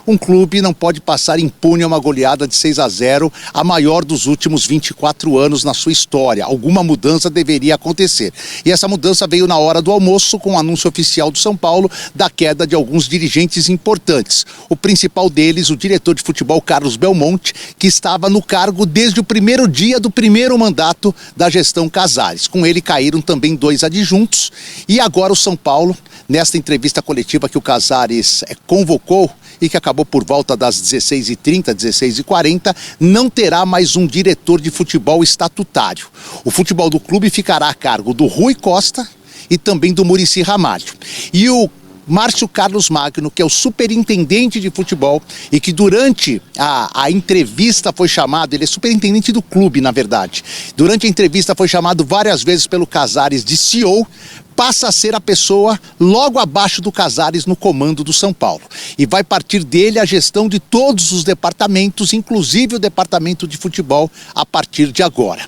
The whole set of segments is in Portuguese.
Um clube não pode passar impune a uma goleada de 6-0, a maior dos últimos 24 anos na sua história. Alguma mudança deveria acontecer. E essa mudança veio na hora do almoço com o anúncio oficial do São Paulo da queda de alguns dirigentes importantes. O principal deles, o diretor de futebol Carlos Belmonte, que estava no cargo desde o primeiro dia do primeiro mandato da gestão Casares. Com ele caíram também 2 adjuntos e agora o São Paulo, nesta entrevista coletiva que o Casares convocou, e que acabou por volta das 16h30, 16h40, não terá mais um diretor de futebol estatutário. O futebol do clube ficará a cargo do Rui Costa e também do Muricy Ramalho. E o Márcio Carlos Magno, que é o superintendente de futebol e que durante a entrevista foi chamado, ele é superintendente do clube, na verdade. Durante a entrevista foi chamado várias vezes pelo Casares de CEO, passa a ser a pessoa logo abaixo do Casares no comando do São Paulo. E vai partir dele a gestão de todos os departamentos, inclusive o departamento de futebol, a partir de agora.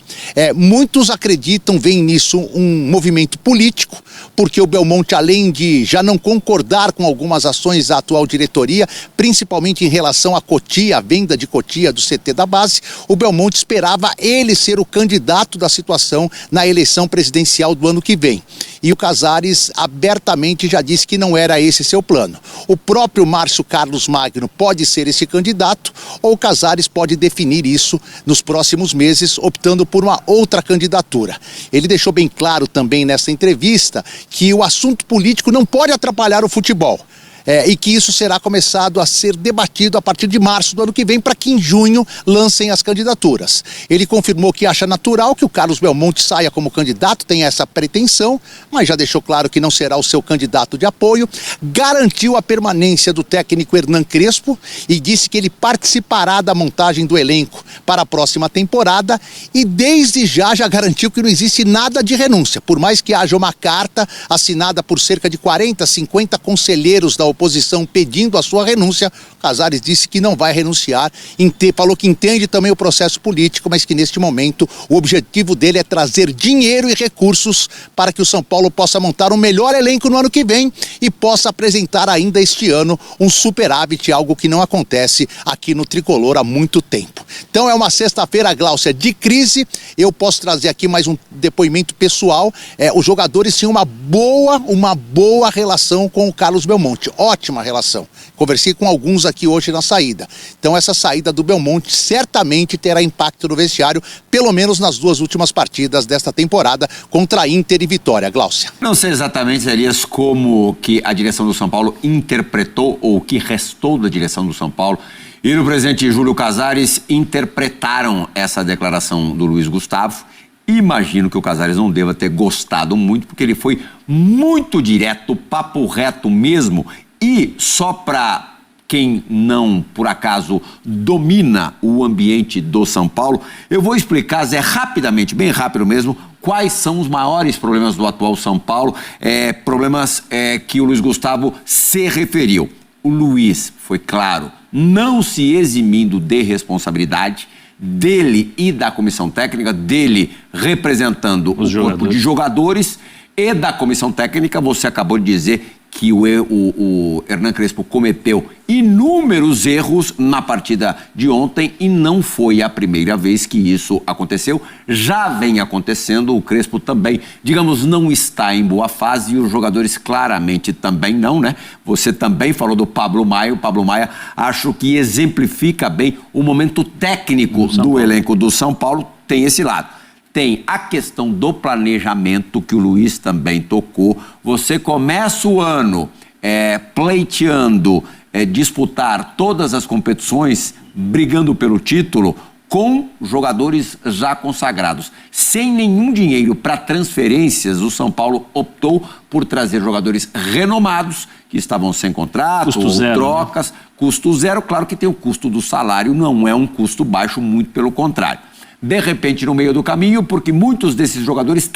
Muitos acreditam, veem nisso um movimento político, porque o Belmonte, além de já não concordar com algumas ações da atual diretoria, principalmente em relação à Cotia, a venda de Cotia do CT da base, o Belmonte esperava ele ser o candidato da situação na eleição presidencial do ano que vem. E o Casares abertamente já disse que não era esse seu plano. O próprio Márcio Carlos Magno pode ser esse candidato ou o Casares pode definir isso nos próximos meses, optando por uma outra candidatura. Ele deixou bem claro também nessa entrevista que o assunto político não pode atrapalhar o futebol. E que isso será começado a ser debatido a partir de março do ano que vem, para que em junho lancem as candidaturas. Ele confirmou que acha natural que o Carlos Belmonte saia como candidato, tem essa pretensão, mas já deixou claro que não será o seu candidato de apoio. Garantiu a permanência do técnico Hernan Crespo e disse que ele participará da montagem do elenco para a próxima temporada e desde já garantiu que não existe nada de renúncia, por mais que haja uma carta assinada por cerca de 40, 50 conselheiros da oposição pedindo a sua renúncia. Casares disse que não vai renunciar, falou que entende também o processo político, mas que neste momento o objetivo dele é trazer dinheiro e recursos para que o São Paulo possa montar um melhor elenco no ano que vem e possa apresentar ainda este ano um superávit, algo que não acontece aqui no Tricolor há muito tempo. Então é uma sexta-feira, Gláucia, de crise. Eu posso trazer aqui mais um depoimento pessoal. Os jogadores tinham uma boa relação com o Carlos Belmonte. Ótima relação. Conversei com alguns aqui hoje na saída. Então essa saída do Belmonte certamente terá impacto no vestiário, pelo menos nas 2 últimas partidas desta temporada, contra Inter e Vitória. Gláucia. Não sei exatamente, Elias, como que a direção do São Paulo interpretou, ou o que restou da direção do São Paulo e o presidente Júlio Casares interpretaram essa declaração do Luiz Gustavo. Imagino que o Casares não deva ter gostado muito, porque ele foi muito direto, papo reto mesmo. E só para quem não, por acaso, domina o ambiente do São Paulo, eu vou explicar, Zé, rapidamente, bem rápido mesmo, quais são os maiores problemas do atual São Paulo, problemas que o Luiz Gustavo se referiu. O Luiz foi claro, não se eximindo de responsabilidade dele e da comissão técnica, dele representando o corpo de jogadores e da comissão técnica. Você acabou de dizer que o Hernan Crespo cometeu inúmeros erros na partida de ontem e não foi a primeira vez que isso aconteceu. Já vem acontecendo, o Crespo também, digamos, não está em boa fase e os jogadores claramente também não, né? Você também falou do Pablo Maia. O Pablo Maia acho que exemplifica bem o momento técnico do elenco do São Paulo, tem esse lado. Tem a questão do planejamento, que o Luiz também tocou. Você começa o ano pleiteando disputar todas as competições, brigando pelo título, com jogadores já consagrados. Sem nenhum dinheiro para transferências, o São Paulo optou por trazer jogadores renomados, que estavam sem contrato, ou trocas, custo zero. Claro que tem o custo do salário, não é um custo baixo, muito pelo contrário. De repente, no meio do caminho, porque muitos desses jogadores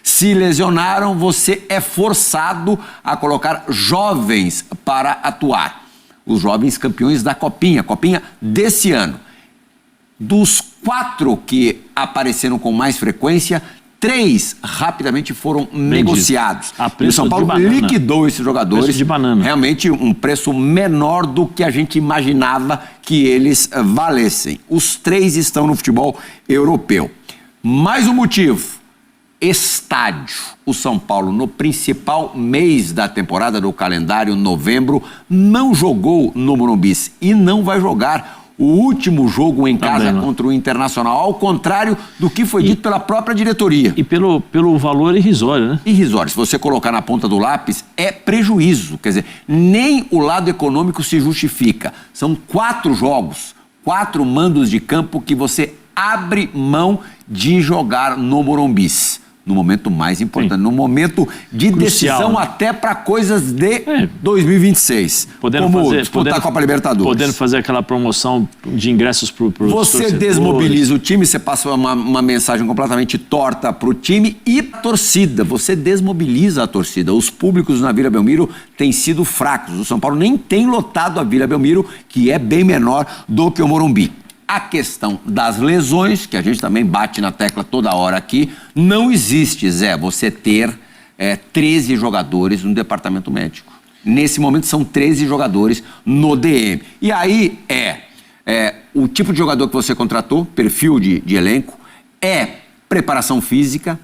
se lesionaram, você é forçado a colocar jovens para atuar. Os jovens campeões da Copinha desse ano. Dos 4 que apareceram com mais frequência, 3 rapidamente foram negociados. E o São Paulo liquidou esses jogadores. Preço de banana. Realmente um preço menor do que a gente imaginava que eles valessem. Os 3 estão no futebol europeu. Mais um motivo: estádio. O São Paulo, no principal mês da temporada do calendário, novembro, não jogou no Morumbi e não vai jogar o último jogo em casa contra o Internacional, ao contrário do que foi dito pela própria diretoria. E pelo valor irrisório, né? Irrisório. Se você colocar na ponta do lápis, é prejuízo. Quer dizer, nem o lado econômico se justifica. São 4 jogos, 4 mandos de campo que você abre mão de jogar no Morumbi. No momento mais importante, no momento de crucial, decisão, né? Até para coisas de 2026. Como disputar a Copa Libertadores. Podendo fazer aquela promoção de ingressos para os Você desmobiliza o time, você passa uma mensagem completamente torta para o time e a torcida. Você desmobiliza a torcida. Os públicos na Vila Belmiro têm sido fracos. O São Paulo nem tem lotado a Vila Belmiro, que é bem menor do que o Morumbi. A questão das lesões, que a gente também bate na tecla toda hora aqui, não existe, Zé, você ter 13 jogadores no departamento médico. Nesse momento são 13 jogadores no DM. E aí o tipo de jogador que você contratou, perfil de elenco, preparação física,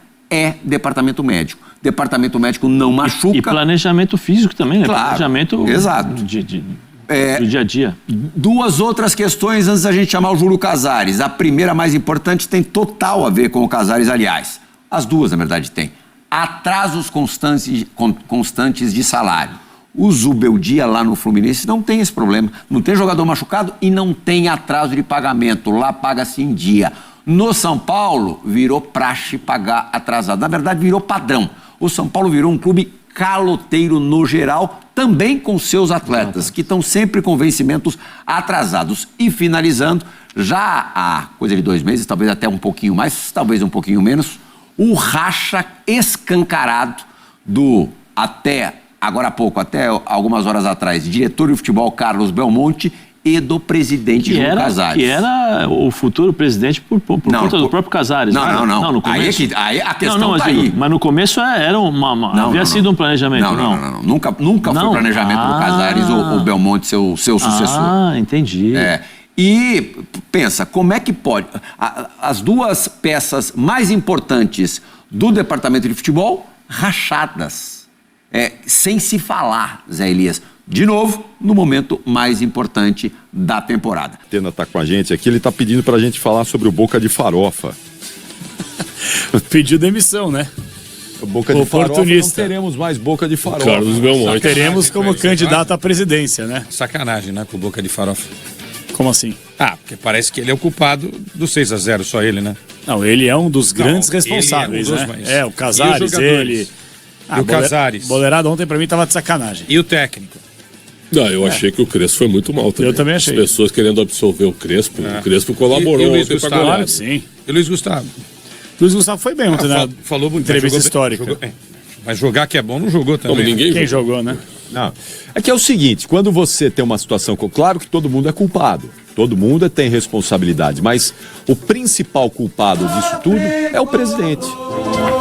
departamento médico. Departamento médico não machuca. E planejamento físico também, né? Claro, planejamento exato. do dia a dia. 2 outras questões antes da gente chamar o Júlio Casares. A primeira, mais importante, tem total a ver com o Casares, aliás. As 2, na verdade, tem. Atrasos constantes de salário. O Zubeldia lá no Fluminense não tem esse problema. Não tem jogador machucado e não tem atraso de pagamento. Lá paga-se em dia. No São Paulo, virou praxe pagar atrasado. Na verdade, virou padrão. O São Paulo virou um clube caloteiro no geral, também com seus atletas, que estão sempre com vencimentos atrasados. E finalizando, já há coisa de 2 meses, talvez até um pouquinho mais, talvez um pouquinho menos, o racha escancarado do até agora há pouco, até algumas horas atrás, diretor de futebol Carlos Belmonte e do presidente Júlio Casares. Que era o futuro presidente por conta do próprio Casares. Não. No começo, aí a questão está aí. Mas no começo havia sido um planejamento. Não. Nunca foi o planejamento do Casares ou o Belmonte seu sucessor. Ah, entendi. E pensa, como é que pode... As 2 peças mais importantes do departamento de futebol, rachadas. Sem se falar, Zé Elias. De novo, no momento mais importante da temporada. Tena tá com a gente aqui, ele tá pedindo pra gente falar sobre o Boca de Farofa. Pediu demissão, né? O Boca de Farofa, não teremos mais Boca de Farofa. Carlos Belmonte. Teremos como candidato à presidência, né? Sacanagem, né, com o Boca de Farofa. Como assim? Porque parece que ele é o culpado do 6-0, só ele, né? Não, ele é um dos grandes responsáveis, né? O Casares, ele... E o Casares. Boleirado ontem pra mim tava de sacanagem. E o técnico? Eu achei que o Crespo foi muito mal também. Eu também achei. As pessoas querendo absolver o Crespo. O Crespo colaborou. E o Luiz Gustavo? Claro, sim. E o Luiz Gustavo? Luiz Gustavo foi bem ontem, né? Falou muito. Entrevista histórica. Mas jogar que é bom não jogou também. Quem jogou, né? Não. É que é o seguinte, quando você tem uma situação... Claro que todo mundo é culpado. Todo mundo tem responsabilidade. Mas o principal culpado disso tudo é o presidente.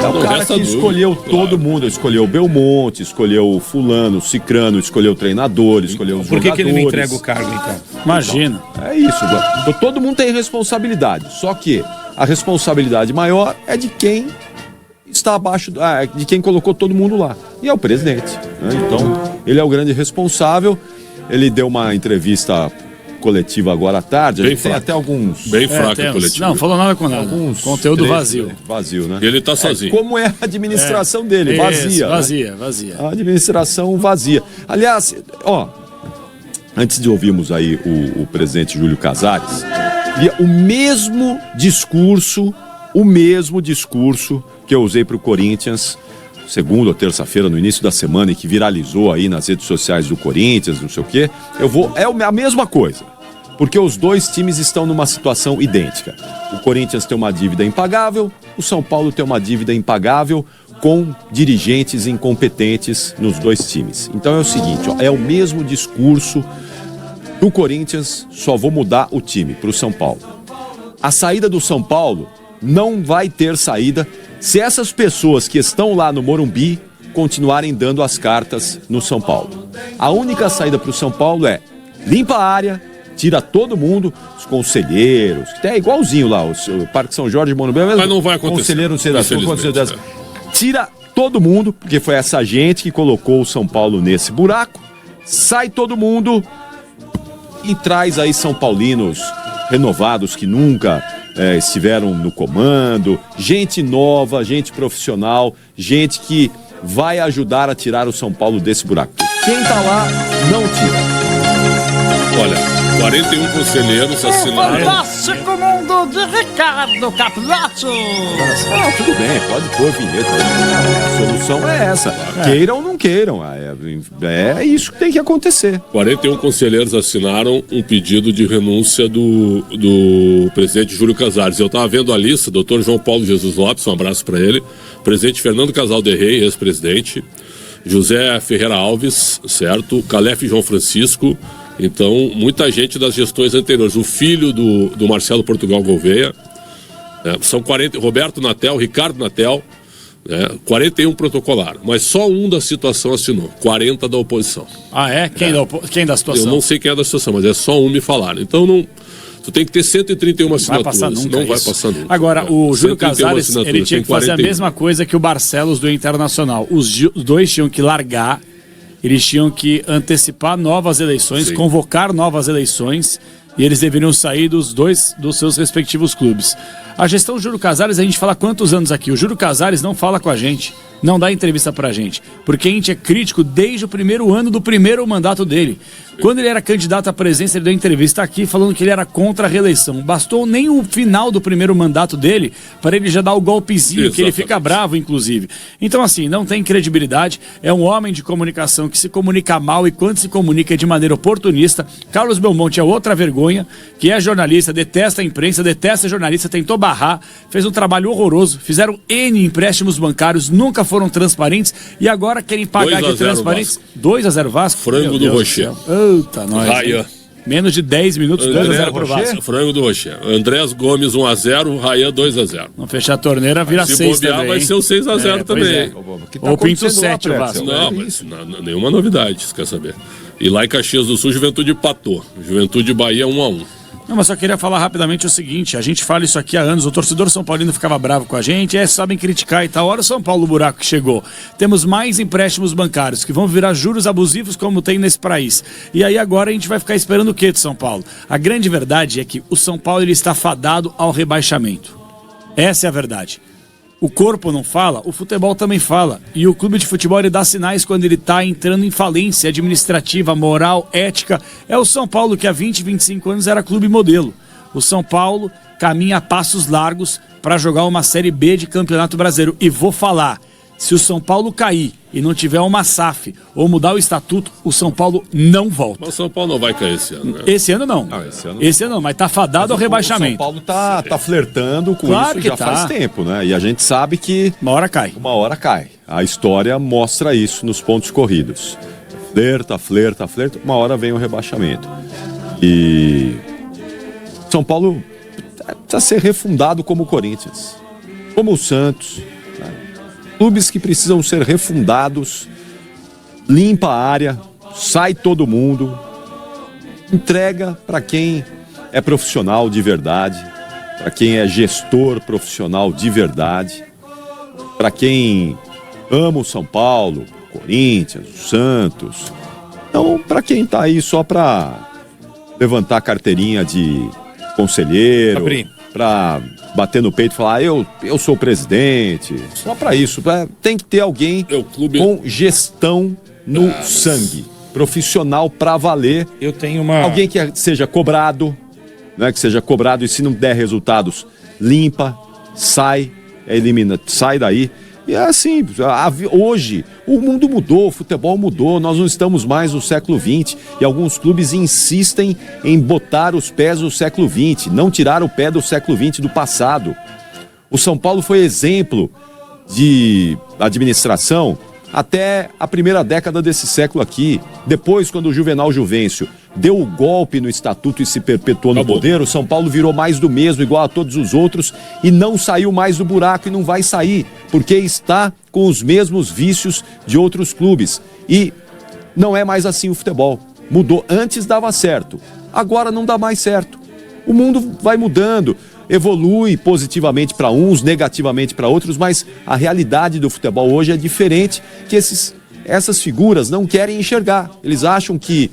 É o cara que escolheu todo mundo. Escolheu o Belmonte, escolheu o fulano, o cicrano, escolheu o treinador, escolheu os jogadores. Por que ele não entrega o cargo, então? Imagina. É isso. Então, todo mundo tem responsabilidade. Só que a responsabilidade maior é de quem está abaixo, de quem colocou todo mundo lá. E é o presidente. Né? Então, ele é o grande responsável. Ele deu uma entrevista coletiva agora à tarde. Bem tem até alguns... Bem fraca a coletiva. Não, falou nada com nada. Alguns conteúdo vazio. Vazio, né? E ele tá sozinho. Como é a administração dele? Vazia. Vazia. A administração vazia. Aliás, antes de ouvirmos aí o presidente Júlio Casares, o mesmo discurso que eu usei para o Corinthians segunda ou terça-feira, no início da semana, e que viralizou aí nas redes sociais do Corinthians, não sei o quê, é a mesma coisa. Porque os 2 times estão numa situação idêntica. O Corinthians tem uma dívida impagável, o São Paulo tem uma dívida impagável com dirigentes incompetentes nos 2 times. Então é o seguinte, é o mesmo discurso do Corinthians, só vou mudar o time para o São Paulo. A saída do São Paulo não vai ter saída se essas pessoas que estão lá no Morumbi continuarem dando as cartas no São Paulo. A única saída para o São Paulo é limpa a área, tira todo mundo, os conselheiros, que é igualzinho lá, o Parque São Jorge, Morumbi, mas não vai acontecer. Conselheiro, não sei das coisas, tira todo mundo, porque foi essa gente que colocou o São Paulo nesse buraco, sai todo mundo e traz aí São Paulinos renovados que nunca estiveram no comando, gente nova, gente profissional, gente que vai ajudar a tirar o São Paulo desse buraco. Quem tá lá, não tira. Olha, 41 conselheiros assinaram. Fantástico mundo de Ricardo Capelotto. Tudo bem, pode pôr vinheta. A solução é essa. Queiram ou não queiram. É isso que tem que acontecer. 41 conselheiros assinaram um pedido de renúncia do presidente Júlio Casares. Eu estava vendo a lista, doutor João Paulo Jesus Lopes, um abraço para ele. Presidente Fernando Casal de Rey, ex-presidente. José Ferreira Alves, certo? Calef João Francisco. Então, muita gente das gestões anteriores. O filho do Marcelo Portugal Gouveia, são 40, Roberto Natel, Ricardo Natel, 41 protocolaram, mas só um da situação assinou, 40 da oposição. Ah, é? Quem da situação? Eu não sei quem é da situação, mas é só um me falaram. Então, tu tem que ter 131 assinaturas. Não vai passar nunca. Agora, o Júlio Casares, ele tinha que fazer a mesma coisa que o Barcelos do Internacional. Os dois tinham que largar. Eles tinham que antecipar novas eleições, convocar novas eleições, e eles deveriam sair dos seus respectivos clubes. A gestão Júlio Casares, a gente fala há quantos anos aqui? O Júlio Casares não fala com a gente, não dá entrevista pra gente, porque a gente é crítico desde o primeiro ano do primeiro mandato dele. Quando ele era candidato à presidência, ele deu entrevista aqui falando que ele era contra a reeleição. Bastou nem o final do primeiro mandato dele para ele já dar o golpezinho, exatamente, que ele fica bravo, inclusive. Então, assim, não tem credibilidade. É um homem de comunicação que se comunica mal e quando se comunica é de maneira oportunista. Carlos Belmonte é outra vergonha, que é jornalista, detesta a imprensa, detesta jornalista, tentou barrar, fez um trabalho horroroso, fizeram N empréstimos bancários, nunca foram transparentes e agora querem pagar de transparentes. 2-0 Vasco. Frango do Rocher. Eita, nós. Raia. Menos de 10 minutos, 2-0 pro Vasco. Frango do Rocher. Andrés Gomes 1-0, Raia 2-0. Não fechar a torneira, vira 6 também. Se bobear, vai ser o 6-0 também. Ou Pinto 7 o Vasco. Não, mas nenhuma novidade, você quer saber. E lá em Caxias do Sul, Juventude empatou. Juventude Bahia 1-1. Não, mas só queria falar rapidamente o seguinte, a gente fala isso aqui há anos, o torcedor São Paulino ficava bravo com a gente, sabem criticar e tal, olha o São Paulo, o buraco que chegou. Temos mais empréstimos bancários que vão virar juros abusivos como tem nesse país. E aí agora a gente vai ficar esperando o quê de São Paulo? A grande verdade é que o São Paulo ele está fadado ao rebaixamento. Essa é a verdade. O corpo não fala, o futebol também fala. E o clube de futebol ele dá sinais quando ele está entrando em falência administrativa, moral, ética. É o São Paulo que há 20, 25 anos era clube modelo. O São Paulo caminha a passos largos para jogar uma Série B de Campeonato Brasileiro. E vou falar, se o São Paulo cair e não tiver uma SAF ou mudar o estatuto, o São Paulo não volta. Mas o São Paulo não vai cair esse ano, né? Esse ano não. Esse ano não, mas tá fadado ao rebaixamento. O São Paulo tá flertando com claro isso já faz tempo, né? E a gente sabe que uma hora cai. A história mostra isso nos pontos corridos. Flerta, uma hora vem o rebaixamento. E São Paulo precisa ser refundado como o Corinthians, como o Santos. Clubes que precisam ser refundados, limpa a área, sai todo mundo, entrega para quem é profissional de verdade, para quem é gestor profissional de verdade, para quem ama o São Paulo, o Corinthians, o Santos. Não para quem está aí só para levantar carteirinha de conselheiro, para bater no peito e falar, eu sou o presidente. Só para isso. Tem que ter alguém com gestão no sangue. Profissional para valer. Eu tenho uma... Alguém que seja cobrado, né? Que seja cobrado e se não der resultados, limpa, sai, elimina, sai daí. E é assim, hoje o mundo mudou, o futebol mudou, nós não estamos mais no século XX e alguns clubes insistem em botar os pés no século XX, não tirar o pé do século XX do passado. O São Paulo foi exemplo de administração até a primeira década desse século aqui. Depois, quando o Juvenal Juvencio deu o golpe no estatuto e se perpetuou no poder, o São Paulo virou mais do mesmo, igual a todos os outros, e não saiu mais do buraco e não vai sair, porque está com os mesmos vícios de outros clubes. E não é mais assim o futebol. Mudou. Antes dava certo, agora não dá mais certo. O mundo vai mudando, evolui positivamente para uns, negativamente para outros, mas a realidade do futebol hoje é diferente, que essas figuras não querem enxergar. Eles acham que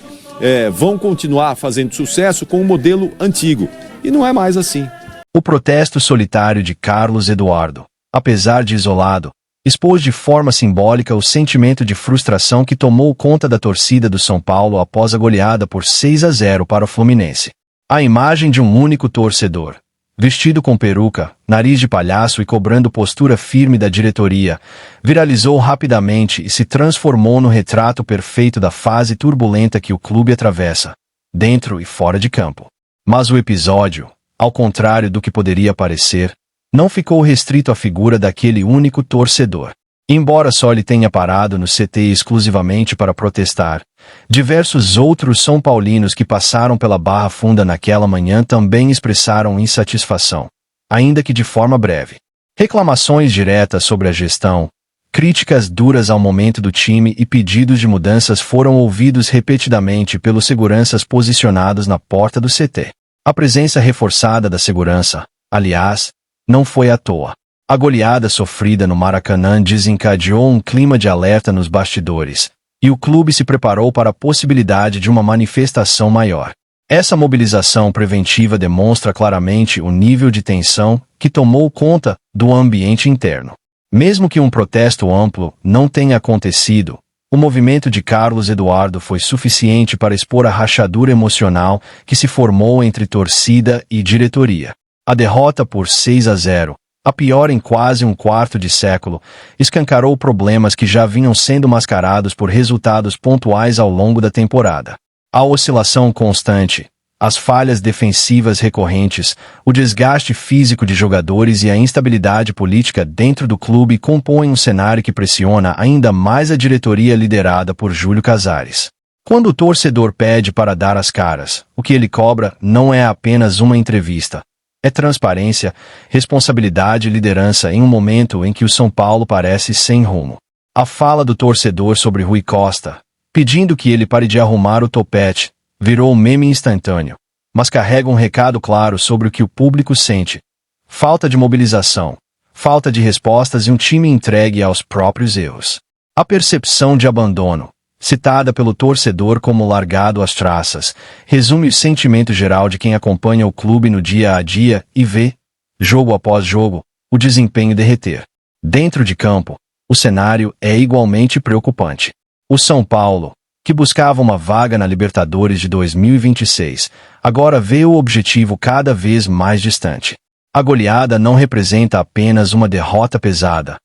vão continuar fazendo sucesso com o modelo antigo, e não é mais assim. O protesto solitário de Carlos Eduardo, apesar de isolado, expôs de forma simbólica o sentimento de frustração que tomou conta da torcida do São Paulo após a goleada por 6-0 para o Fluminense. A imagem de um único torcedor, vestido com peruca, nariz de palhaço e cobrando postura firme da diretoria, viralizou rapidamente e se transformou no retrato perfeito da fase turbulenta que o clube atravessa, dentro e fora de campo. Mas o episódio, ao contrário do que poderia parecer, não ficou restrito à figura daquele único torcedor. Embora só ele tenha parado no CT exclusivamente para protestar, diversos outros São Paulinos que passaram pela Barra Funda naquela manhã também expressaram insatisfação, ainda que de forma breve. Reclamações diretas sobre a gestão, críticas duras ao momento do time e pedidos de mudanças foram ouvidos repetidamente pelos seguranças posicionados na porta do CT. A presença reforçada da segurança, aliás, não foi à toa. A goleada sofrida no Maracanã desencadeou um clima de alerta nos bastidores, e o clube se preparou para a possibilidade de uma manifestação maior. Essa mobilização preventiva demonstra claramente o nível de tensão que tomou conta do ambiente interno. Mesmo que um protesto amplo não tenha acontecido, o movimento de Carlos Eduardo foi suficiente para expor a rachadura emocional que se formou entre torcida e diretoria. A derrota por 6-0, a pior em quase um quarto de século, escancarou problemas que já vinham sendo mascarados por resultados pontuais ao longo da temporada. A oscilação constante, as falhas defensivas recorrentes, o desgaste físico de jogadores e a instabilidade política dentro do clube compõem um cenário que pressiona ainda mais a diretoria liderada por Júlio Casares. Quando o torcedor pede para dar as caras, o que ele cobra não é apenas uma entrevista. É transparência, responsabilidade e liderança em um momento em que o São Paulo parece sem rumo. A fala do torcedor sobre Rui Costa, pedindo que ele pare de arrumar o topete, virou um meme instantâneo, mas carrega um recado claro sobre o que o público sente. Falta de mobilização, falta de respostas e um time entregue aos próprios erros. A percepção de abandono, citada pelo torcedor como largado às traças, resume o sentimento geral de quem acompanha o clube no dia a dia e vê, jogo após jogo, o desempenho derreter. Dentro de campo, o cenário é igualmente preocupante. O São Paulo, que buscava uma vaga na Libertadores de 2026, agora vê o objetivo cada vez mais distante. A goleada não representa apenas uma derrota pesada.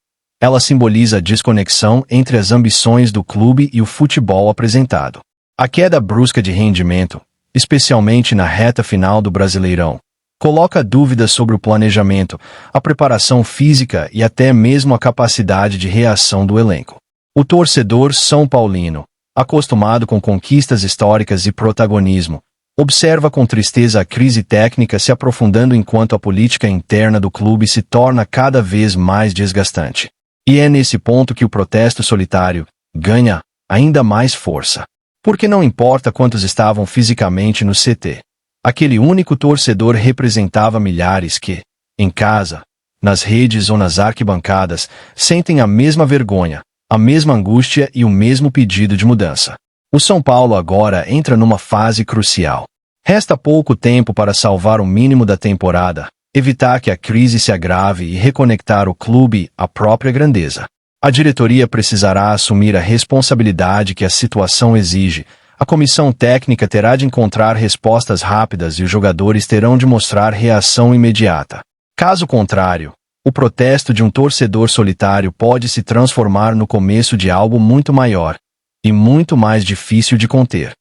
Ela simboliza a desconexão entre as ambições do clube e o futebol apresentado. A queda brusca de rendimento, especialmente na reta final do Brasileirão, coloca dúvidas sobre o planejamento, a preparação física e até mesmo a capacidade de reação do elenco. O torcedor são paulino, acostumado com conquistas históricas e protagonismo, observa com tristeza a crise técnica se aprofundando enquanto a política interna do clube se torna cada vez mais desgastante. E é nesse ponto que o protesto solitário ganha ainda mais força. Porque não importa quantos estavam fisicamente no CT. Aquele único torcedor representava milhares que, em casa, nas redes ou nas arquibancadas, sentem a mesma vergonha, a mesma angústia e o mesmo pedido de mudança. O São Paulo agora entra numa fase crucial. Resta pouco tempo para salvar o mínimo da temporada, evitar que a crise se agrave e reconectar o clube à própria grandeza. A diretoria precisará assumir a responsabilidade que a situação exige. A comissão técnica terá de encontrar respostas rápidas e os jogadores terão de mostrar reação imediata. Caso contrário, o protesto de um torcedor solitário pode se transformar no começo de algo muito maior e muito mais difícil de conter.